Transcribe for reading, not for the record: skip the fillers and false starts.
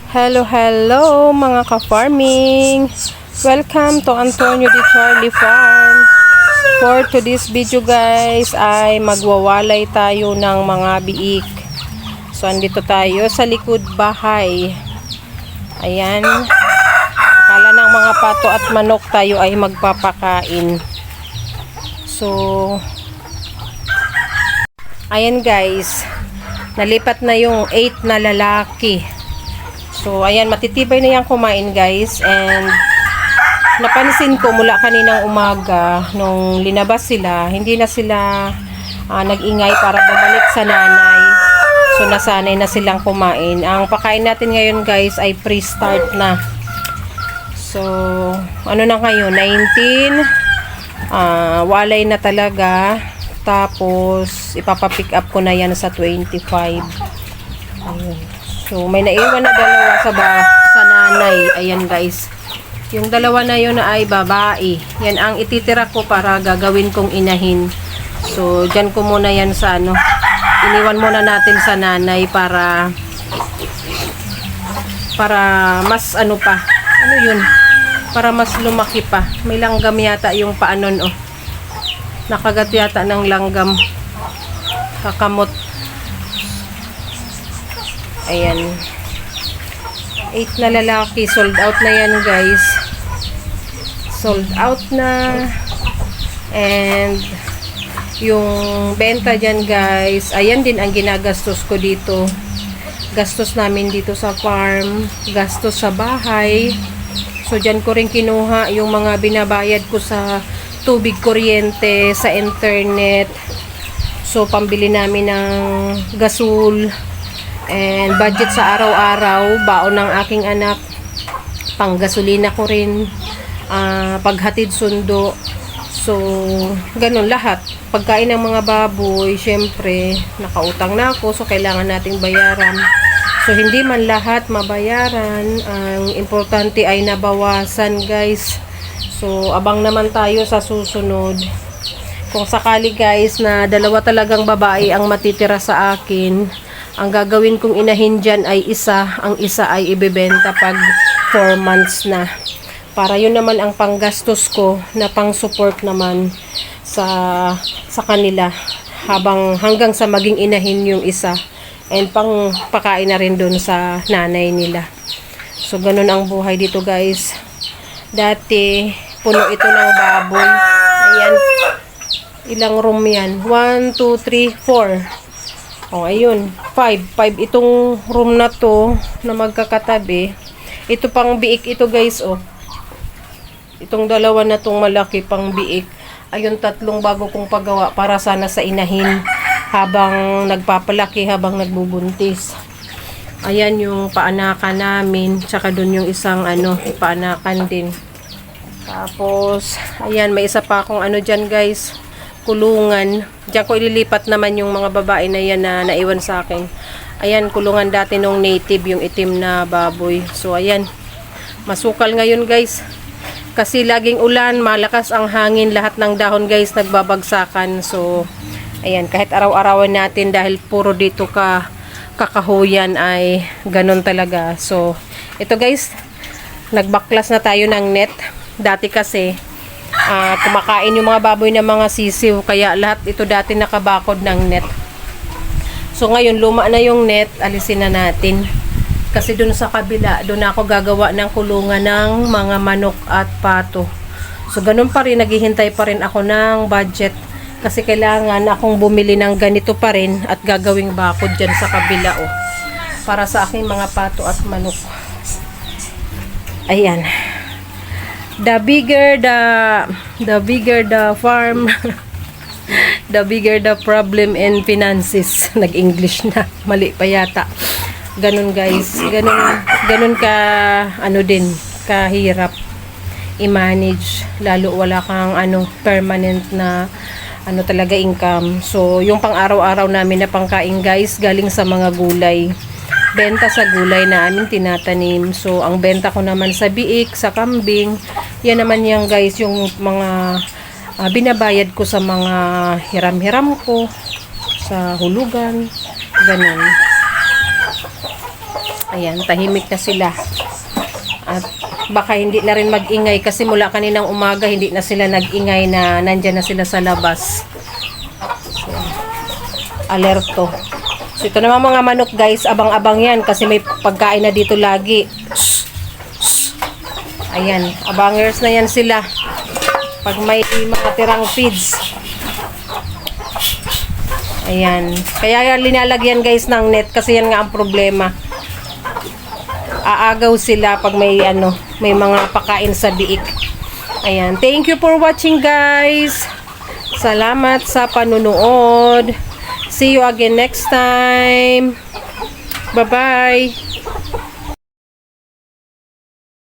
Hello mga ka-farming! Welcome to Antonio de Charlie Farm. For today's video guys ay magwawalay tayo ng mga biik. So andito tayo sa likod bahay. Ayan. Akala ng mga pato at manok tayo ay magpapakain. So ayan guys. Nalipat na yung 8 na lalaki. So, ayan, matitibay na yan kumain guys. And, napansin ko mula kaninang umaga, nung linabas sila, hindi na sila nag-ingay para bumalik sa nanay. So, nasanay na silang kumain. Ang pakain natin ngayon guys ay pre-start na. So, ano na ngayon? 19. Walay na talaga. Tapos, ipapapick up ko na yan sa 25. Ayun. So, may naiwan na dalawa sa nanay. Ayan guys. Yung dalawa na yun na ay babae. Yan ang ititira ko para gagawin kong inahin. So, dyan ko muna yan sa ano. Iniwan muna natin sa nanay para mas ano pa. Ano yun? Para mas lumaki pa. May langgam yata yung paanon oh. Nakagat yata ng langgam. Kakamot. Ayan. 8 na lalaki. Sold out na yan guys. Sold out na. And yung benta dyan guys. Ayan din ang ginagastos ko dito. Gastos namin dito sa farm. Gastos sa bahay. So dyan ko rin kinuha yung mga binabayad ko sa tubig, kuryente, sa internet. So pambili namin ng gasol. And budget sa araw-araw, baon ng aking anak, panggasolina ko rin, paghatid sundo. So, ganun lahat. Pagkain ng mga baboy, syempre, nakautang na ako, so kailangan nating bayaran. So, hindi man lahat mabayaran. Ang importante ay nabawasan, guys. So, abang naman tayo sa susunod. Kung sakali, guys, na dalawa talagang babae ang matitira sa akin, ang gagawin kong inahin dyan ay isa. Ang isa ay ibebenta pag 4 months na. Para yun naman ang panggastos ko na pang support naman sa kanila. Hanggang sa maging inahin yung isa. And pang pakain na rin dun sa nanay nila. So ganun ang buhay dito guys. Dati puno ito ng baboy. Ayan. Ilang room yan? 1, 2, 3, 4. Oh, ayun. 5 itong room na to na magkakatabi. Ito pang biik ito guys, oh. Itong dalawa na tong malaki pang biik. Ayun, 3 bago kong pagawa para sana sa inahin habang nagpapalaki, habang nagbubuntis. Ayan yung paanakan namin. Tsaka dun yung isang paanakan din. Tapos, ayan, may isa pa akong dyan guys. Kulungan. Diyan ko ililipat naman yung mga babae na yan na naiwan sa akin. Ayan, kulungan dati nung native, yung itim na baboy. So, ayan. Masukal ngayon, guys. Kasi laging ulan, malakas ang hangin, lahat ng dahon, guys, nagbabagsakan. So, ayan, kahit araw-arawan natin dahil puro dito kakahuyan ay ganun talaga. So, ito, guys, nagbaklas na tayo ng net. Dati kasi, kumakain yung mga baboy ng mga sisiw, kaya lahat ito dati nakabakod ng net. So ngayon luma na yung net, alisin na natin kasi dun sa kabila, dun ako gagawa ng kulungan ng mga manok at pato. So ganun pa rin, naghihintay pa rin ako ng budget kasi kailangan akong bumili ng ganito pa rin at gagawing bakod dyan sa kabila para sa aking mga pato at manok. Ayan. The bigger the farm, the bigger the problem and finances. Nag-English na. Mali pa yata. Ganun guys. Ganun kahirap i-manage. Lalo wala kang permanent na talaga income. So, yung pang araw-araw namin na pangkain guys, galing sa mga gulay. Benta sa gulay na aming tinatanim. So, ang benta ko naman sa biik, sa kambing, yan naman yan guys, yung mga binabayad ko sa mga hiram-hiram ko, sa hulugan, ganun. Ayan, tahimik na sila. At baka hindi na rin mag-ingay kasi mula kaninang umaga hindi na sila nag-ingay na nandyan na sila sa labas. So, alerto. So, ito naman mga manok guys, abang-abang yan kasi may pagkain na dito lagi. Ayan, abangers na yan sila. Pag may mga tirang feeds. Ayan. Kaya linalagyan guys ng net kasi yan nga ang problema. Aagaw sila pag may may mga pakain sa biik. Ayan. Thank you for watching guys. Salamat sa panunood. See you again next time. Bye-bye.